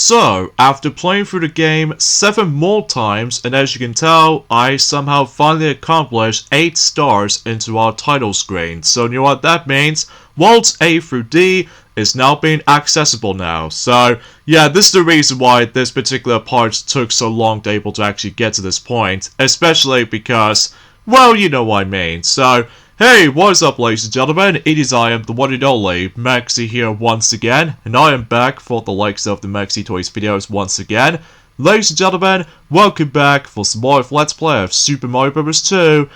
So, after playing through the game 7 more times, and as you can tell, I somehow finally accomplished 8 stars into our title screen. So, you know what that means? Worlds A through D is now being accessible now. So, yeah, this is the reason why this particular part took so long to able to actually get to this point. Especially because, well, you know what I mean. So, hey, what is up, ladies and gentlemen? It is I am the one and only Maxi here once again, and I am back for the likes of the Maxi Toys videos once again. Ladies and gentlemen, welcome back for some more of Let's Play of Super Mario Bros. 2,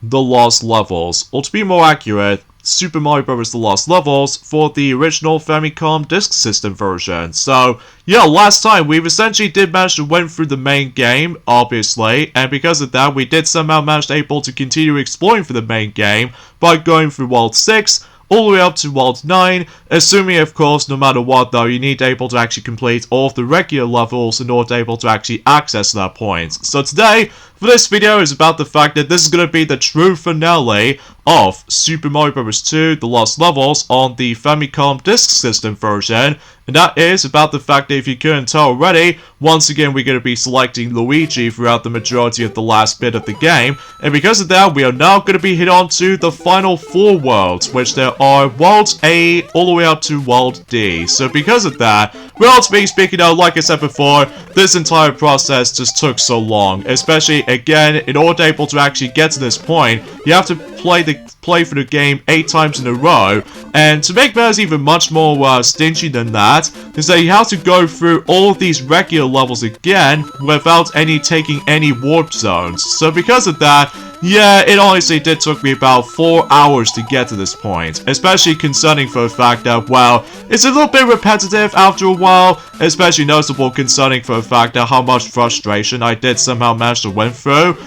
The Lost Levels. Or to be more accurate, Super Mario Bros. The Lost Levels for the original Famicom Disk System version. So, yeah, last time we essentially did manage to win through the main game, obviously, and because of that, we did somehow manage to able to continue exploring for the main game by going through World 6, all the way up to World 9, assuming, of course, no matter what, though, you need to able to actually complete all of the regular levels in order to able to actually access that point. So today, for this video, is about the fact that this is going to be the true finale of Super Mario Bros. 2, The Lost Levels on the Famicom Disk System version, and that is about the fact that if you couldn't tell already, once again we're going to be selecting Luigi throughout the majority of the last bit of the game, and because of that we are now going to be hit on to the final 4 worlds, which there are World A all the way up to World D. So because of that, relatively speaking now, like I said before, this entire process just took so long, especially again, in order to able to actually get to this point, you have to play through the game 8 times in a row, and to make matters even much more stingy than that, is that you have to go through all of these regular levels again without taking any warp zones. So because of that, yeah, it honestly did took me about 4 hours to get to this point, especially concerning for the fact that, well, it's a little bit repetitive after a while, especially noticeable concerning for the fact that how much frustration I did somehow manage to win through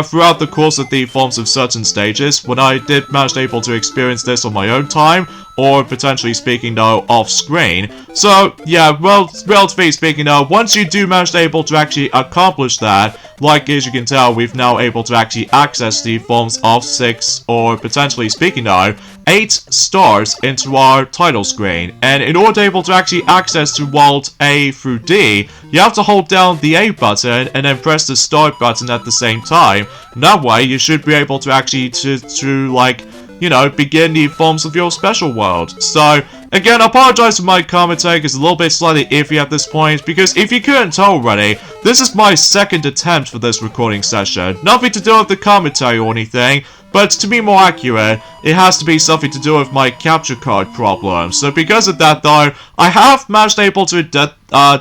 throughout the course of the forms of certain stages, when I did manage to able to experience this on my own time, or potentially speaking though, off screen. So, yeah, well, relatively speaking though, once you do manage to able to actually accomplish that, like as you can tell, we've now able to actually access the forms of 6, or potentially speaking though, 8 stars into our title screen. And in order to able to actually access to World A through D, you have to hold down the A button and then press the start button at the same time. And that way, you should be able to actually like, you know, begin the forms of your special world. So, again, I apologize for my commentary, it's a little bit slightly iffy at this point, because if you couldn't tell already, this is my second attempt for this recording session. Nothing to do with the commentary or anything, but to be more accurate, it has to be something to do with my capture card problem. So because of that though, I have managed able to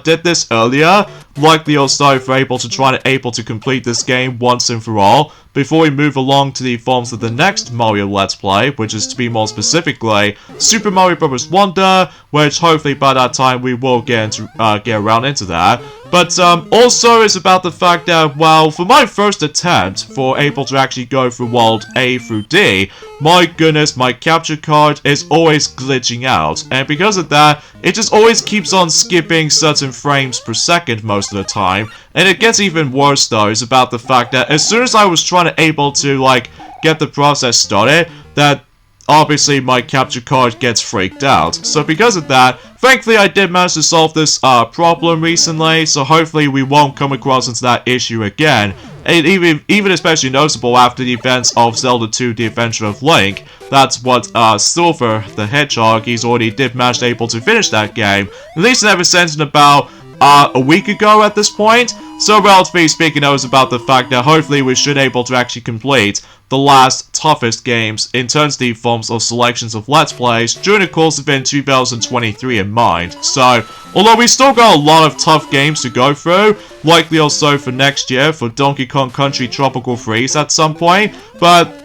did this earlier, likely also for able to complete this game once and for all, before we move along to the forms of the next Mario Let's Play, which is to be more specifically Super Mario Bros. Wonder, which hopefully by that time we will get around into that. But also it's about the fact that, well, for my first attempt for able to actually go through World A through D, my goodness, my capture card is always glitching out, and because of that, it just always keeps on skipping certain frames per second most of the time. And it gets even worse though, is about the fact that as soon as I was trying to able to like get the process started, that obviously my capture card gets freaked out. So because of that, thankfully I did manage to solve this problem recently, so hopefully we won't come across into that issue again. And even especially noticeable after the events of Zelda 2 The Adventure of Link, that's what Silver the Hedgehog, he's already did manage to able to finish that game, at least ever since in about a week ago at this point. So relatively speaking, I was about the fact that hopefully we should able to actually complete the last toughest games in terms of the forms of selections of Let's Plays during the course of 2023 in mind. So, although we still got a lot of tough games to go through, likely also for next year for Donkey Kong Country Tropical Freeze at some point, but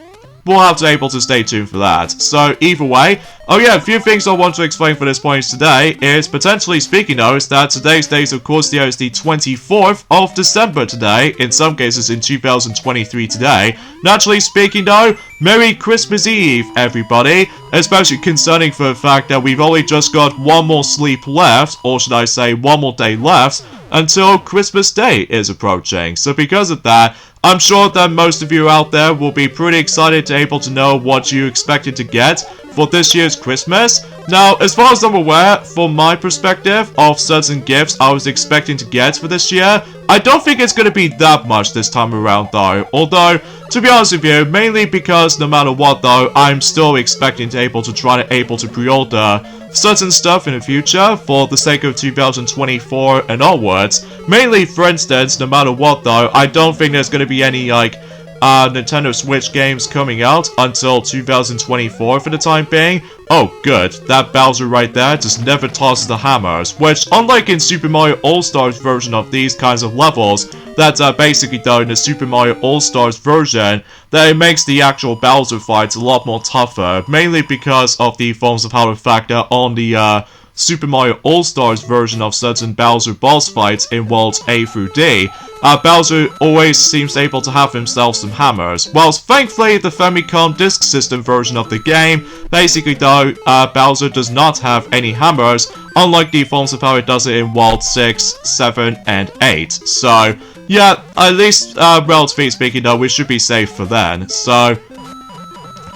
we'll have to able to stay tuned for that. So either way, oh yeah, a few things I want to explain for this point today is, potentially speaking though, is that today's date of course is the 24th of December today, in some cases in 2023 today. Naturally speaking though, Merry Christmas Eve everybody, especially concerning for the fact that we've only just got one more sleep left, or should I say one more day left, until Christmas Day is approaching. So because of that, I'm sure that most of you out there will be pretty excited to able to know what you expected to get for this year's Christmas. Now, as far as I'm aware, from my perspective of certain gifts I was expecting to get for this year, I don't think it's going to be that much this time around though. Although, to be honest with you, mainly because no matter what though, I'm still expecting to try to pre-order certain stuff in the future for the sake of 2024 and onwards. Mainly, for instance, no matter what though, I don't think there's going to be any like Nintendo Switch games coming out until 2024 for the time being. Oh good, that Bowser right there just never tosses the hammers, which unlike in Super Mario All-Stars version of these kinds of levels, that basically though in the Super Mario All-Stars version, that it makes the actual Bowser fights a lot more tougher, mainly because of the forms of how to factor on the Super Mario All-Stars version of certain Bowser boss fights in Worlds A through D. Bowser always seems able to have himself some hammers, whilst thankfully the Famicom Disk System version of the game, basically though, Bowser does not have any hammers, unlike the forms of how it does it in World 6, 7, and 8. So, yeah, at least, relatively speaking though, we should be safe for then. So,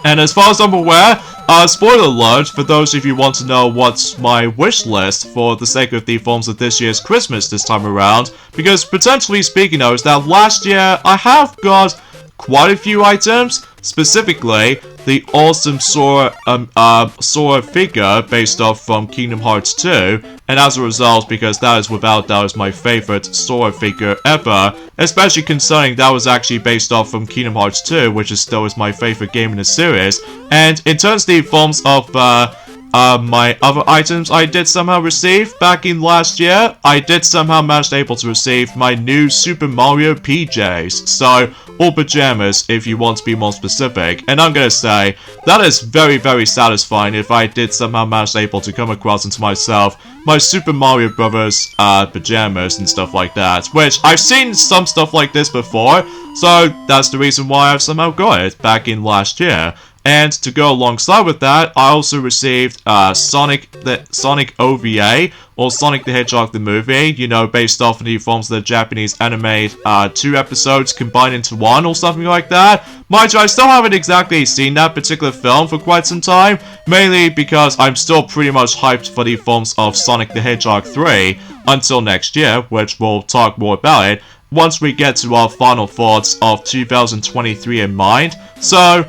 and as far as I'm aware, spoiler alert, for those of you who want to know what's my wish list for the sake of the forms of this year's Christmas this time around, because potentially speaking though, is that last year I have got quite a few items, specifically the awesome Sora figure based off from Kingdom Hearts 2, and as a result, because that is without doubt my favorite Sora figure ever, especially concerning that was actually based off from Kingdom Hearts 2, which is still my favorite game in the series. And in terms of the forms of my other items I did somehow receive back in last year, I did somehow manage to receive my new Super Mario PJs. So, or pajamas if you want to be more specific. And I'm gonna say, that is very, very satisfying if I did somehow manage to come across into myself my Super Mario Brothers pajamas and stuff like that. Which, I've seen some stuff like this before, so that's the reason why I've somehow got it back in last year. And to go alongside with that, I also received Sonic OVA, or Sonic the Hedgehog the movie, you know, based off of the forms of the Japanese anime 2 episodes combined into one, or something like that. Mind you, I still haven't exactly seen that particular film for quite some time, mainly because I'm still pretty much hyped for the forms of Sonic the Hedgehog 3 until next year, which we'll talk more about it once we get to our final thoughts of 2023 in mind. So,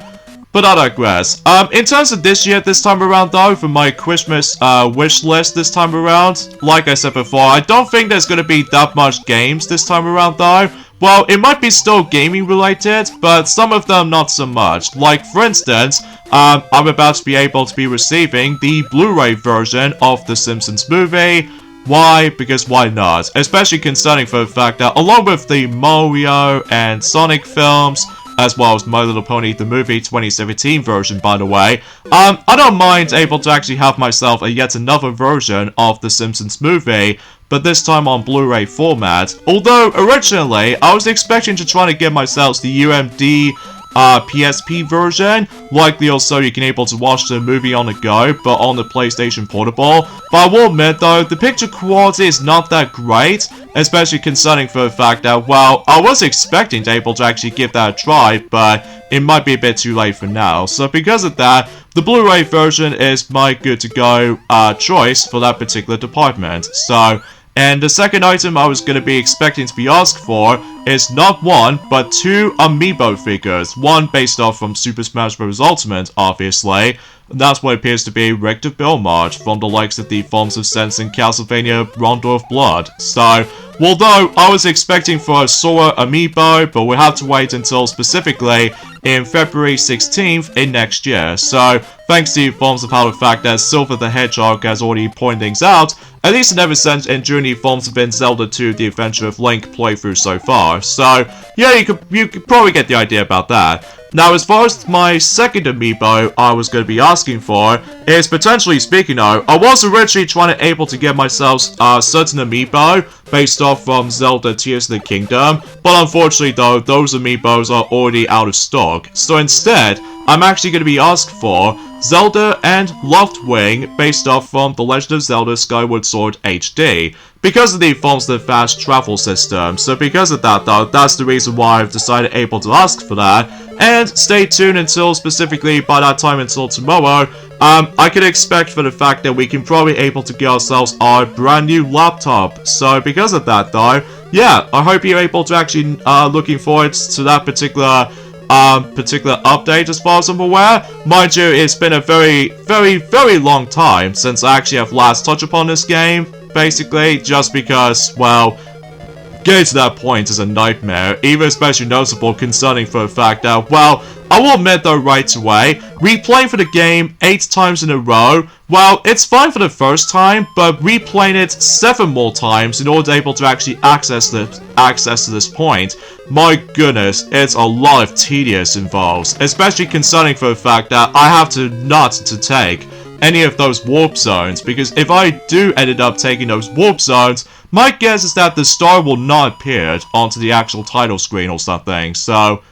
but I digress. In terms of this year, this time around though, for my Christmas wish list this time around, like I said before, I don't think there's going to be that much games this time around though. Well, it might be still gaming related, but some of them not so much. Like, for instance, I'm about to be able to be receiving the Blu-ray version of The Simpsons movie. Why? Because why not? Especially concerning for the fact that along with the Mario and Sonic films, as well as My Little Pony the movie 2017 version, by the way, I don't mind able to actually have myself yet another version of The Simpsons movie, but this time on Blu-ray format. Although originally I was expecting to try to get myself the UMD PSP version, likely also you can able to watch the movie on the go, but on the PlayStation Portable. But I will admit though, the picture quality is not that great, especially concerning for the fact that, well, I was expecting to able to actually give that a try, but it might be a bit too late for now. So because of that, the Blu-ray version is my good to go choice for that particular department. So, and the second item I was going to be expecting to be asked for is not one, but 2 amiibo figures. One based off from Super Smash Bros. Ultimate, obviously. And that's what appears to be Richter Belmont from the likes of the forms of Sense in Castlevania Rondo of Blood. So, although I was expecting for a Sora amiibo, but we'll have to wait until specifically in February 16th in next year. So, thanks to the forms of how the fact that Silver the Hedgehog has already pointed things out, at least in ever since and during the forms of in Zelda 2 The Adventure of Link playthrough so far. So, yeah, you could probably get the idea about that. Now, as far as my second amiibo I was going to be asking for, is potentially speaking though, I was originally trying to able to get myself certain amiibo based off from Zelda Tears of the Kingdom, but unfortunately though, those amiibos are already out of stock. So instead, I'm actually going to be asked for Zelda and Loftwing based off from The Legend of Zelda Skyward Sword HD, because of the forms of the fast travel system. So because of that though, that's the reason why I've decided able to ask for that. And stay tuned until specifically by that time until tomorrow, I can expect for the fact that we can probably able to get ourselves our brand new laptop. So because of that though, yeah, I hope you're able to actually looking forward to that particular update as far as I'm aware. Mind you, it's been a very long time since I actually have last touched upon this game, basically, just because, well, getting to that point is a nightmare, even especially noticeable concerning for the fact that, well, I will admit though right away, replaying for the game 8 times in a row, well, it's fine for the first time, but replaying it 7 more times in order to able to actually access to this point, my goodness, it's a lot of tedious involved, especially concerning for the fact that I have to not to take any of those warp zones, because if I do end up taking those warp zones, my guess is that the star will not appear onto the actual title screen or something. So,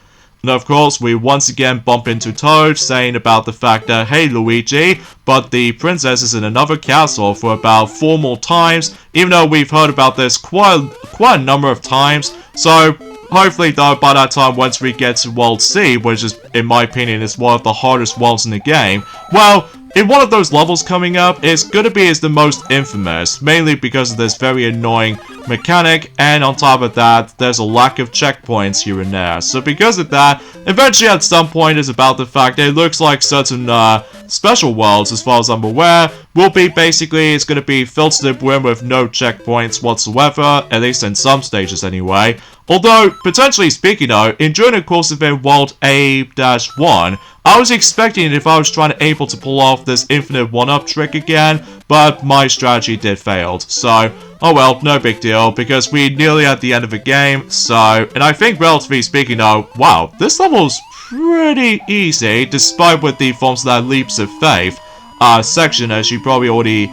and of course, we once again bump into Toad saying about the fact that, hey Luigi, but the princess is in another castle for about 4 more times, even though we've heard about this quite a number of times. So, hopefully though, by that time, once we get to World C, which is, in my opinion, is one of the hardest worlds in the game, well, in one of those levels coming up, it's gonna be the most infamous, mainly because of this very annoying mechanic, and on top of that, there's a lack of checkpoints here and there. So because of that, eventually at some point is about the fact that it looks like certain special worlds, as far as I'm aware, will be basically, it's gonna be filled to the brim with no checkpoints whatsoever, at least in some stages anyway. Although, potentially speaking though, during the course of World A-1, I was expecting if I was trying to able to pull off this infinite one-up trick again, but my strategy did fail. So, oh well, no big deal, because we're nearly at the end of the game, so, and I think relatively speaking though, wow, this level's pretty easy, despite with the forms of that leaps of faith section, as you probably already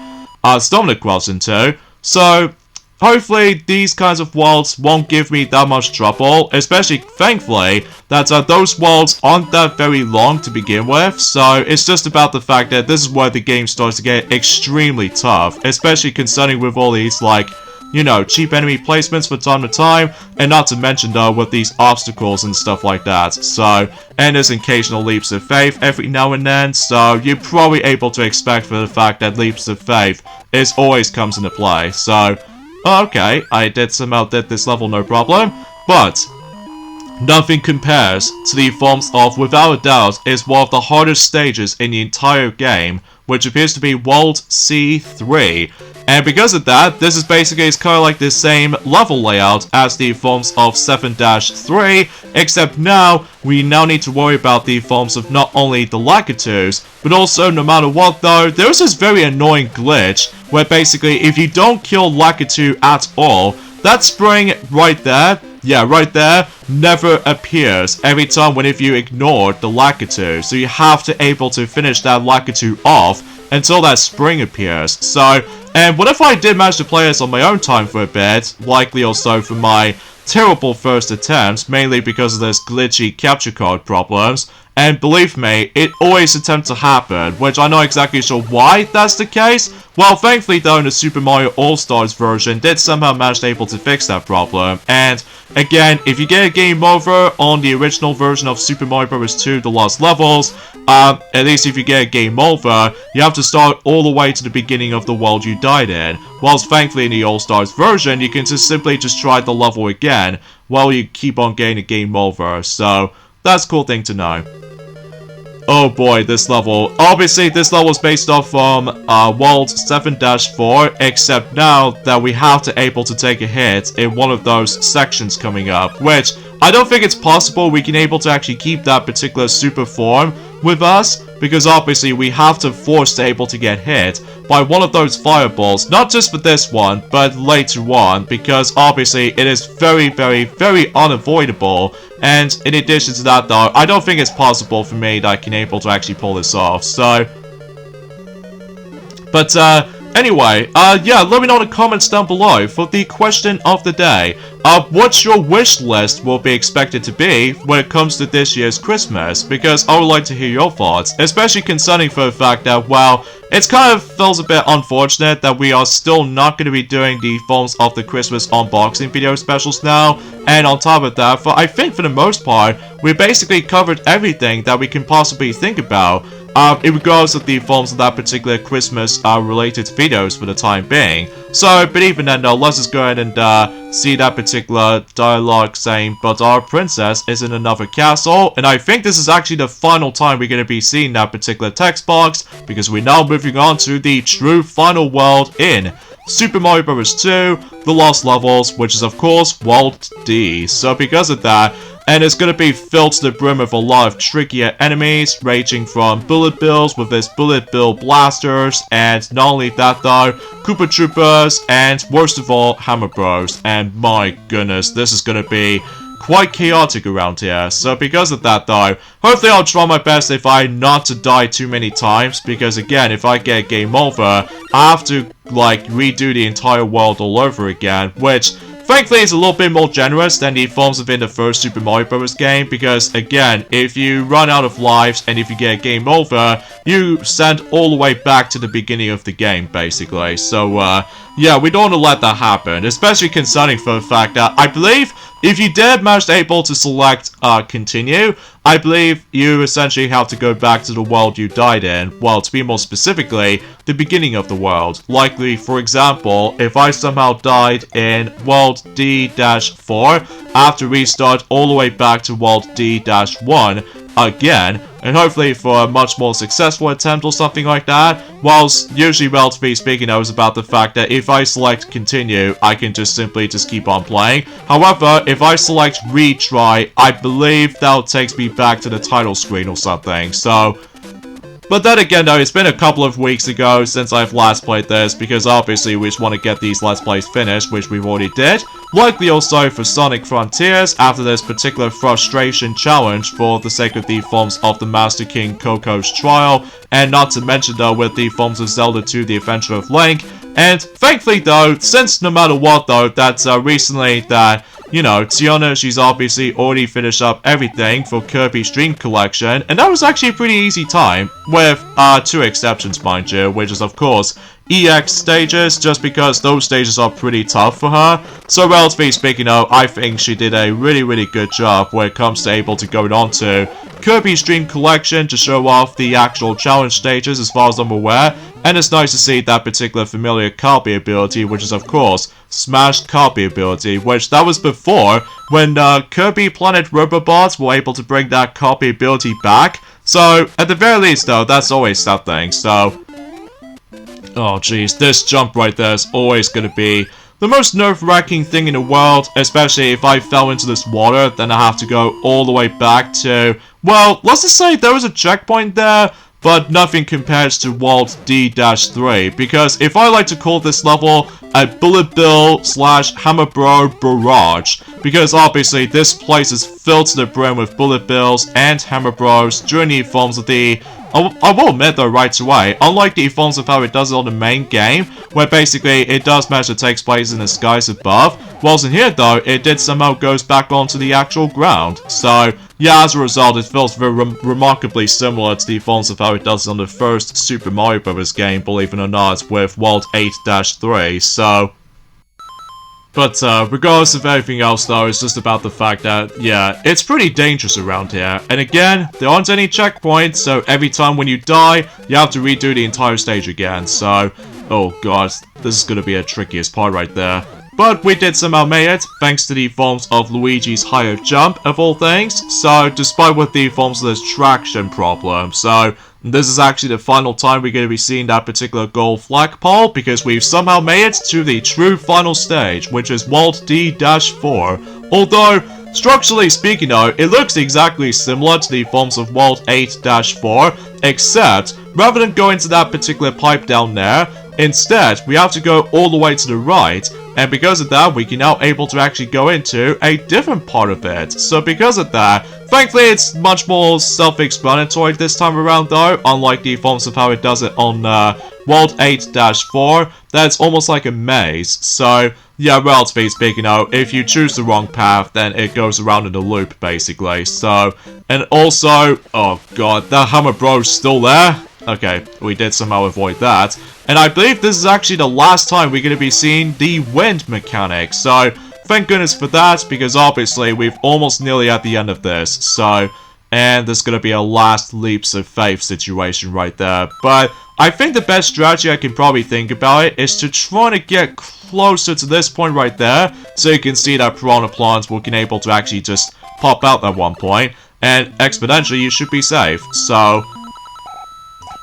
stumbled across into. So, hopefully, these kinds of worlds won't give me that much trouble, especially, thankfully, that those worlds aren't that very long to begin with, so it's just about the fact that this is where the game starts to get extremely tough, especially concerning with all these, like, you know, cheap enemy placements from time to time, and not to mention, though, with these obstacles and stuff like that, so, and there's occasional leaps of faith every now and then, so you're probably able to expect for the fact that leaps of faith always comes into play, so, okay, I somehow did this level no problem, but nothing compares to the forms of, without a doubt, is one of the hardest stages in the entire game, which appears to be World C3. And because of that, this is basically, it's kind of like the same level layout as the forms of 7-3, except now, we now need to worry about the forms of not only the Lakitus, but also, no matter what though, there's this very annoying glitch, where basically, if you don't kill Lakitu at all, that spring right there, yeah, right there, never appears every time whenever you ignore the Lakitu. So you have to able to finish that Lakitu off until that spring appears. So, and what if I did manage to play this on my own time for a bit, likely also for my terrible first attempts, mainly because of this glitchy capture card problems, and believe me, it always attempts to happen, which I'm not exactly sure why that's the case. Well, thankfully though, the Super Mario All-Stars version did somehow manage to able to fix that problem, and again, if you get a game over on the original version of Super Mario Bros. 2 The Lost Levels, at least if you get a game over, you have to start all the way to the beginning of the world you died in, whilst thankfully in the All-Stars version, you can simply try the level again, while you keep on getting a game over, so that's a cool thing to know. Oh boy, this level. Obviously, this level is based off from World 7-4, except now that we have to able to take a hit in one of those sections coming up, which I don't think it's possible we can able to actually keep that particular super form with us, because obviously we have to force to able to get hit by one of those fireballs, not just for this one, but later on, because obviously it is very unavoidable, and in addition to that though, I don't think it's possible for me that I can able to actually pull this off, so, but anyway, yeah, let me know in the comments down below for the question of the day. What your wish list will be expected to be when it comes to this year's Christmas, because I would like to hear your thoughts, especially concerning for the fact that, well, it's kind of feels a bit unfortunate that we are still not going to be doing the forms of the Christmas unboxing video specials now, and on top of that, I think for the most part, we basically covered everything that we can possibly think about in regards to the forms of that particular Christmas related videos for the time being. So, but even then though, let's just go ahead and see that particular dialogue saying, but our princess is in another castle, and I think this is actually the final time we're going to be seeing that particular text box, because we're now moving on to the true final world in Super Mario Bros. 2, The Lost Levels, which is of course World D. So because of that, and it's going to be filled to the brim with a lot of trickier enemies, ranging from Bullet Bills with his Bullet Bill blasters, and not only that though, Koopa Troopas, and worst of all, Hammer Bros. And my goodness, this is going to be quite chaotic around here. So because of that though, hopefully I'll try my best if I not to die too many times, because again, if I get game over, I have to like redo the entire world all over again, which thankfully is a little bit more generous than the forms within the first Super Mario Bros. Game, because again, if you run out of lives and if you get game over, you send all the way back to the beginning of the game basically. So yeah, we don't want to let that happen, especially concerning for the fact that I believe if you did manage to able to select continue, I believe you essentially have to go back to the world you died in. Well, to be more specifically, the beginning of the world. Likely, for example, if I somehow died in World D-4, I have to restart all the way back to World D-1 again, and hopefully for a much more successful attempt or something like that. Whilst usually, relatively speaking, I was about the fact that if I select continue, I can just simply keep on playing. However, if I select retry, I believe that takes me back to the title screen or something. So, but then again though, it's been a couple of weeks ago since I've last played this, because obviously we just want to get these Let's Plays finished, which we've already did. Likely also for Sonic Frontiers, after this particular frustration challenge for the sake of the forms of the Master King Coco's Trial, and not to mention though with the forms of Zelda 2 The Adventure of Link. And thankfully though, since no matter what though, that's recently that, you know, Tiana, she's obviously already finished up everything for Kirby's Dream Collection, and that was actually a pretty easy time, with two exceptions mind you, which is of course EX stages, just because those stages are pretty tough for her. So relatively speaking though, I think she did a really good job when it comes to able to go on to Kirby's Dream Collection to show off the actual challenge stages as far as I'm aware. And it's nice to see that particular familiar copy ability, which is of course Smash copy ability, which that was before when Kirby Planet Robobots were able to bring that copy ability back. So at the very least though, that's always something. So oh jeez, this jump right there is always going to be the most nerve-wracking thing in the world, especially if I fell into this water, then I have to go all the way back to, well, let's just say there was a checkpoint there, but nothing compares to World D-3, because if I like to call this level a Bullet Bill / Hammer Bro barrage, because obviously this place is filled to the brim with Bullet Bills and Hammer Bros during the forms of the, I will admit though right away, unlike the forms of how it does it on the main game, where basically it does manage to take place in the skies above, whilst in here though, it did somehow goes back onto the actual ground. So yeah, as a result, it feels very remarkably similar to the forms of how it does on the first Super Mario Bros. Game, believe it or not, with World 8-3, so. But regardless of everything else though, it's just about the fact that, yeah, it's pretty dangerous around here. And again, there aren't any checkpoints, so every time when you die, you have to redo the entire stage again. So, oh god, this is gonna be the trickiest part right there. But we did somehow make it, thanks to the forms of Luigi's higher jump, of all things. So, despite with the forms of this traction problem. So, this is actually the final time we're going to be seeing that particular gold flagpole, because we've somehow made it to the true final stage, which is World D-4. Although, structurally speaking though, it looks exactly similar to the forms of World 8-4, except, rather than going to that particular pipe down there, instead, we have to go all the way to the right, and because of that, we can now able to actually go into a different part of it. So because of that, thankfully it's much more self-explanatory this time around though, unlike the forms of how it does it on World 8-4, that's almost like a maze. So yeah, relatively speaking though, if you choose the wrong path, then it goes around in a loop basically. So, and also, oh god, that Hammer Bro's still there? Okay, we did somehow avoid that. And I believe this is actually the last time we're going to be seeing the wind mechanic. So, thank goodness for that, because obviously we've almost nearly at the end of this. So, and there's gonna be a last leaps of faith situation right there. But I think the best strategy I can probably think about it is to try to get closer to this point right there, so you can see that Piranha Plants will be able to actually just pop out at one point, and exponentially you should be safe. So,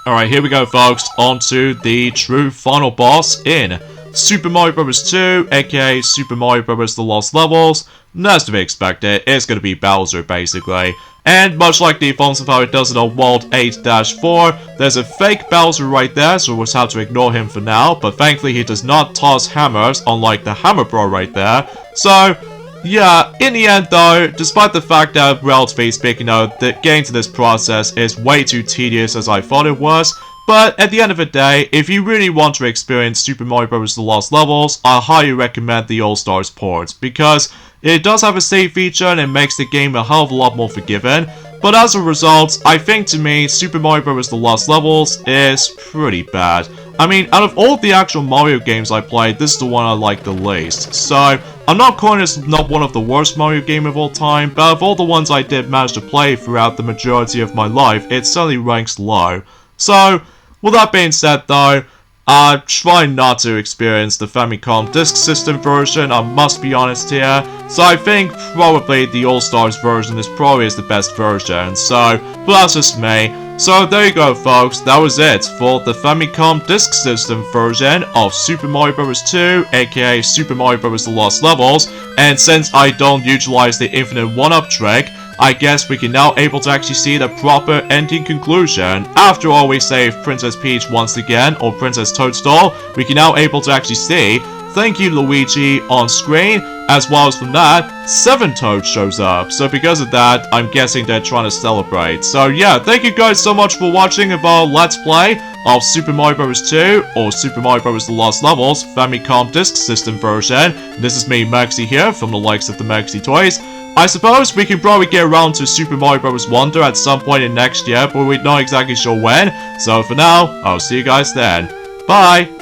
alright, here we go folks, on to the true final boss in Super Mario Bros. 2, aka Super Mario Bros. The Lost Levels. That's to be expected, it's gonna be Bowser basically. And much like the defaults of how it does it on World 8-4, there's a fake Bowser right there, so we'll just have to ignore him for now, but thankfully he does not toss hammers, unlike the Hammer Bro right there. So, yeah, in the end though, despite the fact that, relatively speaking though, the getting to this process is way too tedious as I thought it was, but at the end of the day, if you really want to experience Super Mario Bros. The Lost Levels, I highly recommend the All-Stars port, because it does have a save feature and it makes the game a hell of a lot more forgiving, but as a result, I think to me, Super Mario Bros. The Lost Levels is pretty bad. I mean, out of all the actual Mario games I played, this is the one I like the least. So, I'm not calling this not one of the worst Mario games of all time, but of all the ones I did manage to play throughout the majority of my life, it certainly ranks low. So, with that being said though, I try not to experience the Famicom Disk System version, I must be honest here. So I think probably the All-Stars version is probably the best version, so, but that's just me. So there you go folks, that was it for the Famicom Disk System version of Super Mario Bros. 2, aka Super Mario Bros. The Lost Levels, and since I don't utilize the infinite one-up trick, I guess we can now able to actually see the proper ending conclusion. After all, we save Princess Peach once again, or Princess Toadstool, we can now able to actually see "Thank you Luigi" on screen, as well as from that, 7 Toads shows up. So because of that, I'm guessing they're trying to celebrate. So yeah, thank you guys so much for watching of our Let's Play of Super Mario Bros. 2, or Super Mario Bros. The Lost Levels, Famicom Disk System version. This is me, Maxi here, from the likes of the Maxi Toys. I suppose we can probably get around to Super Mario Bros. Wonder at some point in next year, but we're not exactly sure when. So for now, I'll see you guys then. Bye!